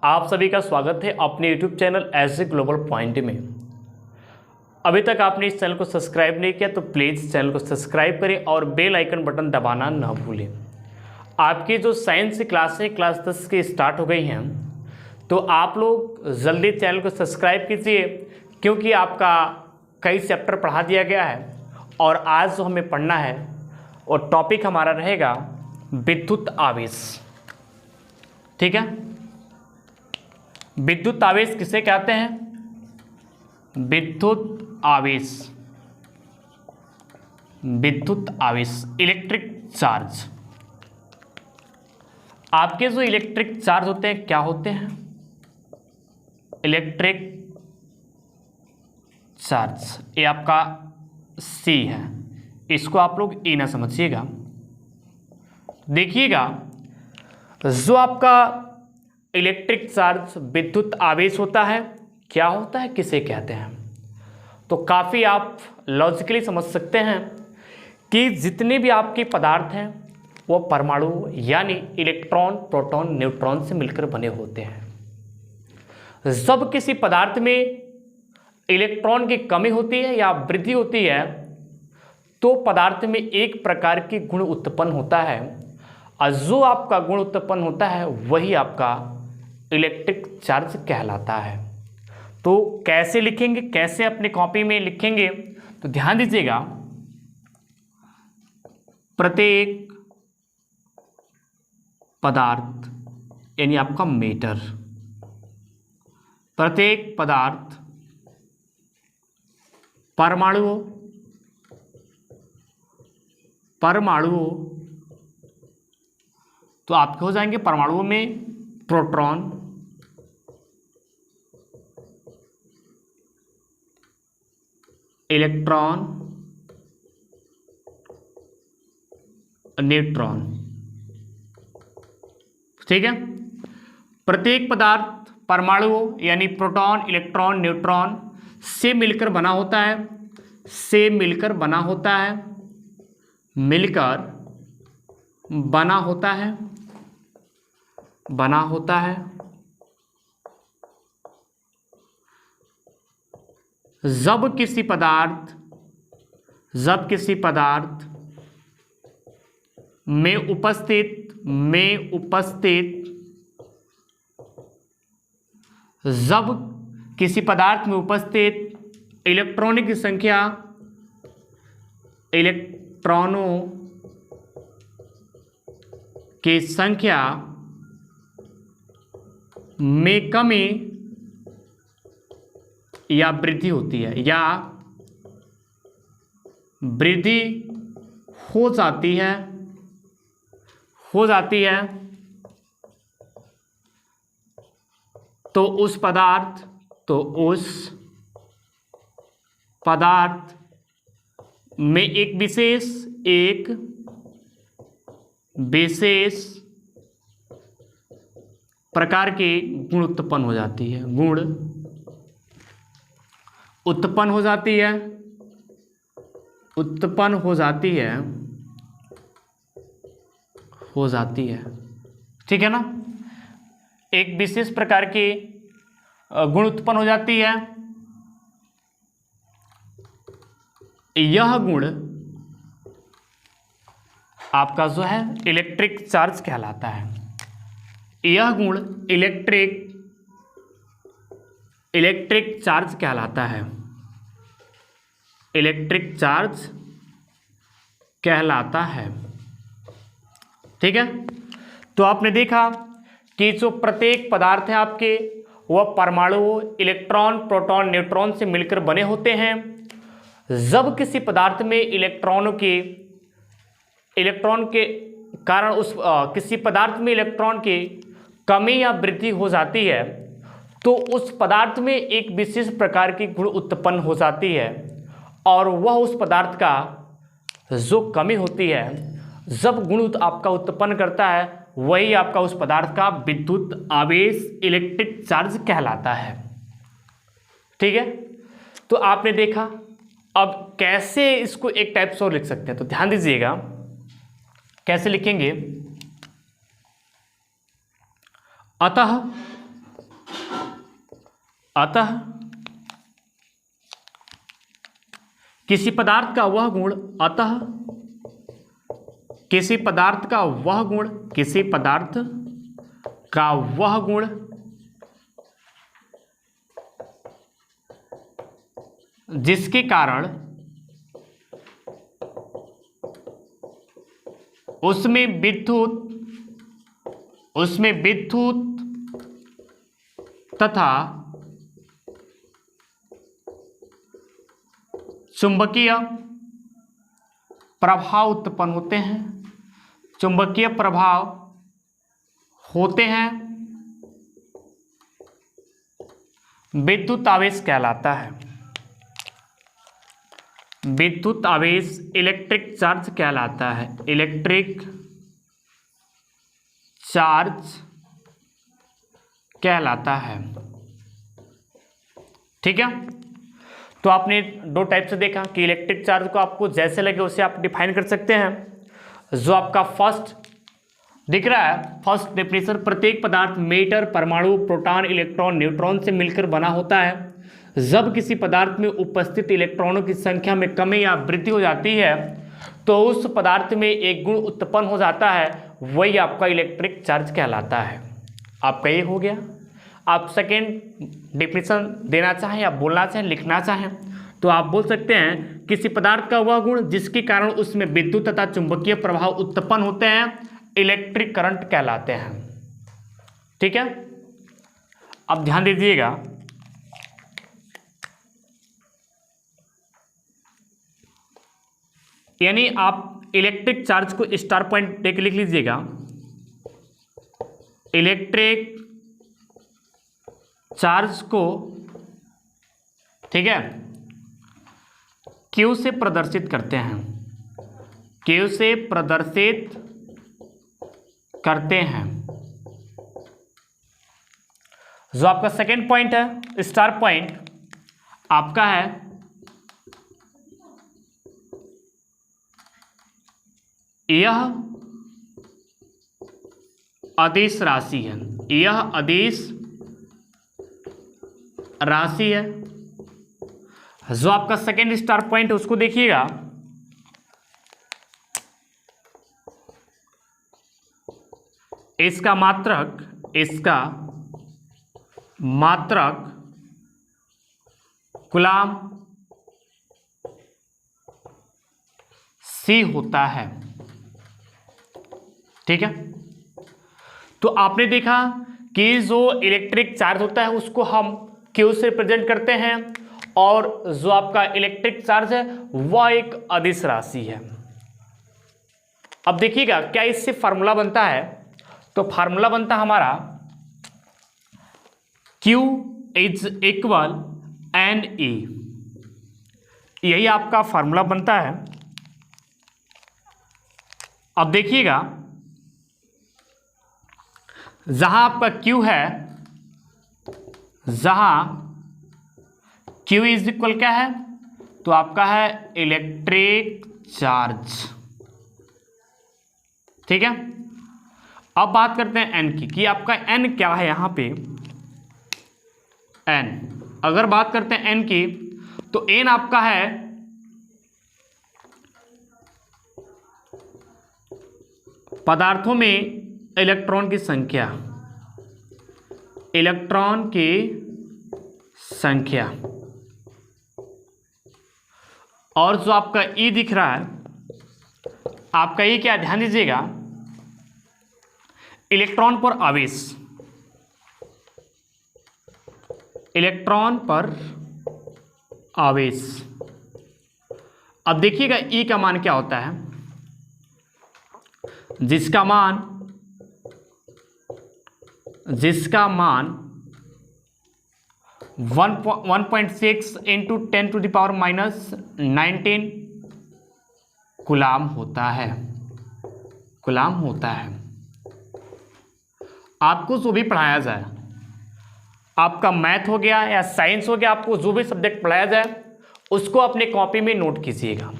आप सभी का स्वागत है अपने YouTube channel as a global point में। अभी तक आपने इस चैनल को सब्सक्राइब नहीं किया तो प्लीज़ चैनल को सब्सक्राइब करें और बेल आइकन बटन दबाना ना भूलें। आपकी जो साइंस की क्लास है क्लास 10 की स्टार्ट हो गई हैं, तो आप लोग जल्दी चैनल को सब्सक्राइब कीजिए क्योंकि आपका कई चैप्टर पढ़ा दिया गया है और आज जो हमें पढ़ना है और टॉपिक हमारा रहेगा विद्युत आवेश। ठीक है, विद्युत आवेश किसे कहते हैं? विद्युत आवेश, विद्युत आवेश इलेक्ट्रिक चार्ज। आपके जो इलेक्ट्रिक चार्ज होते हैं क्या होते हैं? इलेक्ट्रिक चार्ज, ये आपका सी है, इसको आप लोग ई ना समझिएगा। देखिएगा, जो आपका इलेक्ट्रिक चार्ज विद्युत आवेश होता है क्या होता है, किसे कहते हैं? तो काफ़ी आप लॉजिकली समझ सकते हैं कि जितने भी आपके पदार्थ हैं वो परमाणु यानी इलेक्ट्रॉन, प्रोटॉन, न्यूट्रॉन से मिलकर बने होते हैं। जब किसी पदार्थ में इलेक्ट्रॉन की कमी होती है या वृद्धि होती है तो पदार्थ में एक प्रकार की गुण उत्पन्न होता है और जो आपका गुण उत्पन्न होता है वही आपका इलेक्ट्रिक चार्ज कहलाता है। तो कैसे लिखेंगे, कैसे अपनी कॉपी में लिखेंगे, तो ध्यान दीजिएगा। प्रत्येक पदार्थ यानी आपका मेटर, प्रत्येक पदार्थ परमाणुओं तो आपके हो जाएंगे परमाणुओं में प्रोटॉन, इलेक्ट्रॉन, न्यूट्रॉन। ठीक है, प्रत्येक पदार्थ परमाणुओं यानी प्रोटॉन, इलेक्ट्रॉन, न्यूट्रॉन से मिलकर बना होता है, से मिलकर बना होता है, मिलकर बना होता है, बना होता है। जब किसी पदार्थ में उपस्थित जब किसी पदार्थ में उपस्थित इलेक्ट्रॉनों की संख्या में कमी या वृद्धि होती है या वृद्धि हो जाती है तो उस पदार्थ में एक विशेष प्रकार के गुण उत्पन्न हो जाती है, गुण उत्पन्न हो जाती है। ठीक है ना, एक विशेष प्रकार के गुण उत्पन्न हो जाती है। यह गुण आपका जो है इलेक्ट्रिक चार्ज कहलाता है। यह गुण इलेक्ट्रिक चार्ज कहलाता है, इलेक्ट्रिक चार्ज कहलाता है। ठीक है, तो आपने देखा कि जो प्रत्येक पदार्थ है आपके वह परमाणु इलेक्ट्रॉन, प्रोटॉन, न्यूट्रॉन से मिलकर बने होते हैं। जब किसी पदार्थ में इलेक्ट्रॉन के कारण किसी पदार्थ में इलेक्ट्रॉन की कमी या वृद्धि हो जाती है तो उस पदार्थ में एक विशेष प्रकार की गुण उत्पन्न हो जाती है और वह उस पदार्थ का जो कमी होती है, जब गुण आपका उत्पन्न करता है वही आपका उस पदार्थ का विद्युत आवेश इलेक्ट्रिक चार्ज कहलाता है। ठीक है, तो आपने देखा। अब कैसे इसको एक टाइप से और लिख सकते हैं, तो ध्यान दीजिएगा कैसे लिखेंगे। अतः अतः किसी पदार्थ का वह गुण, अतः किसी पदार्थ का वह गुण, किसी पदार्थ का वह गुण जिसके कारण उसमें विद्युत तथा चुंबकीय प्रभाव उत्पन्न होते हैं, चुंबकीय प्रभाव होते हैं, विद्युत आवेश कहलाता है। विद्युत आवेश इलेक्ट्रिक चार्ज कहलाता है, इलेक्ट्रिक चार्ज कहलाता है। ठीक है, तो आपने दो टाइप से देखा कि इलेक्ट्रिक चार्ज को आपको जैसे लगे उसे आप डिफाइन कर सकते हैं। जो आपका फर्स्ट दिख रहा है, फर्स्ट डेफिनेशन, प्रत्येक पदार्थ मेटर, परमाणु, प्रोटॉन, इलेक्ट्रॉन, न्यूट्रॉन से मिलकर बना होता है। जब किसी पदार्थ में उपस्थित इलेक्ट्रॉनों की संख्या में कमी या वृद्धि हो जाती है तो उस पदार्थ में एक गुण उत्पन्न हो जाता है, वही आपका इलेक्ट्रिक चार्ज कहलाता है। आपका ये हो गया। आप सेकेंड डेफिनेशन देना चाहें या बोलना चाहें, लिखना चाहें तो आप बोल सकते हैं किसी पदार्थ का वह गुण जिसके कारण उसमें विद्युत तथा चुंबकीय प्रभाव उत्पन्न होते हैं, इलेक्ट्रिक करंट कहलाते हैं। ठीक है, अब ध्यान दीजिएगा, यानी आप इलेक्ट्रिक चार्ज को स्टार पॉइंट देके लिख लीजिएगा। इलेक्ट्रिक चार्ज को, ठीक है, Q से प्रदर्शित करते हैं, Q से प्रदर्शित करते हैं। जो आपका सेकेंड पॉइंट है, स्टार पॉइंट, आपका है यह अदिश राशि है, यह अदिश राशि है। जो आपका सेकेंड स्टार पॉइंट उसको देखिएगा, इसका मात्रक कूलाम C होता है। ठीक है, तो आपने देखा कि जो इलेक्ट्रिक चार्ज होता है उसको हम Q से रिप्रेजेंट करते हैं और जो आपका इलेक्ट्रिक चार्ज है वह एक अदिश राशि है। अब देखिएगा क्या इससे फार्मूला बनता है, तो फार्मूला बनता हमारा Q इज इक्वल NE, यही आपका फार्मूला बनता है। अब देखिएगा जहां आपका Q है, जहां Q इज इक्वल क्या है, तो आपका है इलेक्ट्रिक चार्ज। ठीक है, अब बात करते हैं N की, कि आपका N क्या है यहां पे। N, अगर बात करते हैं N की, तो N आपका है पदार्थों में इलेक्ट्रॉन की संख्या, इलेक्ट्रॉन की संख्या। और जो आपका E दिख रहा है, आपका E क्या, ध्यान दीजिएगा, इलेक्ट्रॉन पर आवेश, इलेक्ट्रॉन पर आवेश। अब देखिएगा E का मान क्या होता है, जिसका मान 1.6 into 10 to the power -19 coulomb होता है, कूलाम होता है। आपको जो भी पढ़ाया जाए, आपका मैथ हो गया या साइंस हो गया, आपको जो भी सब्जेक्ट पढ़ाया जाए उसको अपने कॉपी में नोट कीजिएगा,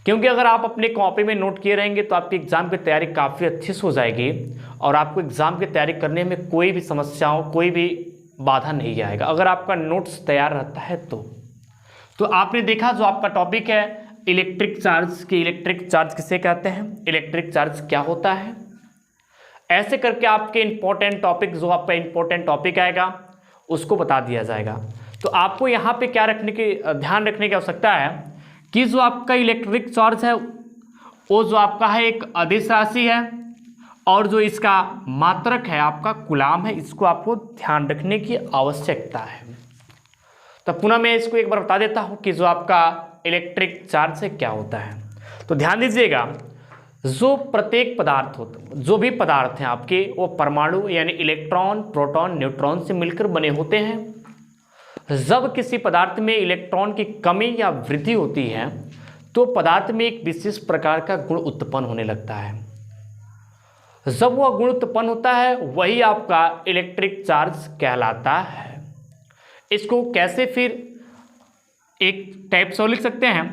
क्योंकि अगर आप अपने कॉपी में नोट किए रहेंगे तो आपकी एग्ज़ाम की तैयारी काफ़ी अच्छे से हो जाएगी और आपको एग्ज़ाम की तैयारी करने में कोई भी समस्याओं, कोई भी बाधा नहीं आएगा अगर आपका नोट्स तैयार रहता है तो आपने देखा जो आपका टॉपिक है इलेक्ट्रिक चार्ज की, इलेक्ट्रिक चार्ज किसे कहते हैं, इलेक्ट्रिक चार्ज क्या होता है, ऐसे करके आपके इंपॉर्टेंट टॉपिक जो आपका इंपॉर्टेंट टॉपिक आएगा उसको बता दिया जाएगा। तो आपको यहाँ पे क्या ध्यान रखने की आवश्यकता है कि जो आपका इलेक्ट्रिक चार्ज है वो जो आपका है एक अदिश राशि है और जो इसका मात्रक है आपका कूलाम है, इसको आपको ध्यान रखने की आवश्यकता है। तो पुनः मैं इसको एक बार बता देता हूँ कि जो आपका इलेक्ट्रिक चार्ज है क्या होता है। तो ध्यान दीजिएगा, जो प्रत्येक पदार्थ होता जो भी पदार्थ हैं आपके वो परमाणु यानी इलेक्ट्रॉन, प्रोटॉन, न्यूट्रॉन से मिलकर बने होते हैं। जब किसी पदार्थ में इलेक्ट्रॉन की कमी या वृद्धि होती है तो पदार्थ में एक विशेष प्रकार का गुण उत्पन्न होने लगता है। जब वह गुण उत्पन्न होता है वही आपका इलेक्ट्रिक चार्ज कहलाता है। इसको कैसे फिर एक टाइप से लिख सकते हैं,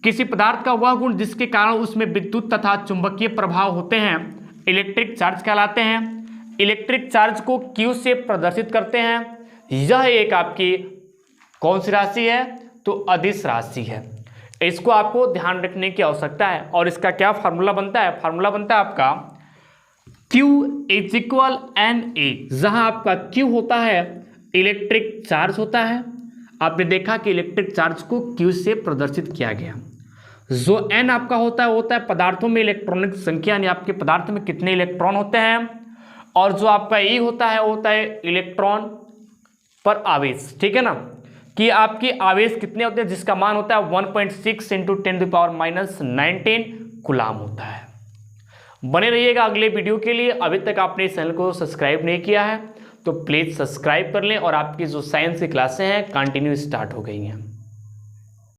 किसी पदार्थ का वह गुण जिसके कारण उसमें विद्युत तथा चुंबकीय प्रभाव होते हैं इलेक्ट्रिक चार्ज कहलाते हैं। इलेक्ट्रिक चार्ज को Q से प्रदर्शित करते हैं। यह एक आपकी कौन सी राशि है, तो अदिश राशि है। इसको आपको ध्यान रखने की आवश्यकता है। और इसका क्या फार्मूला बनता है, फार्मूला बनता है आपका Q = Na, जहां आपका Q होता है इलेक्ट्रिक चार्ज होता है। आपने देखा कि इलेक्ट्रिक चार्ज को Q से प्रदर्शित किया गया। जो N आपका होता है पदार्थों में इलेक्ट्रॉनिक संख्या, यानी आपके पदार्थ में कितने इलेक्ट्रॉन होते हैं। और जो आपका E होता है इलेक्ट्रॉन पर आवेश, ठीक है ना, कि आपकी आवेश कितने होते हैं, जिसका मान होता है 1.6 × 10⁻⁹ कूलाम होता है। बने रहिएगा अगले वीडियो के लिए। अभी तक आपने इस चैनल को सब्सक्राइब नहीं किया है तो प्लीज़ सब्सक्राइब कर लें। और आपकी जो साइंस की क्लासें हैं कंटिन्यू स्टार्ट हो गई हैं।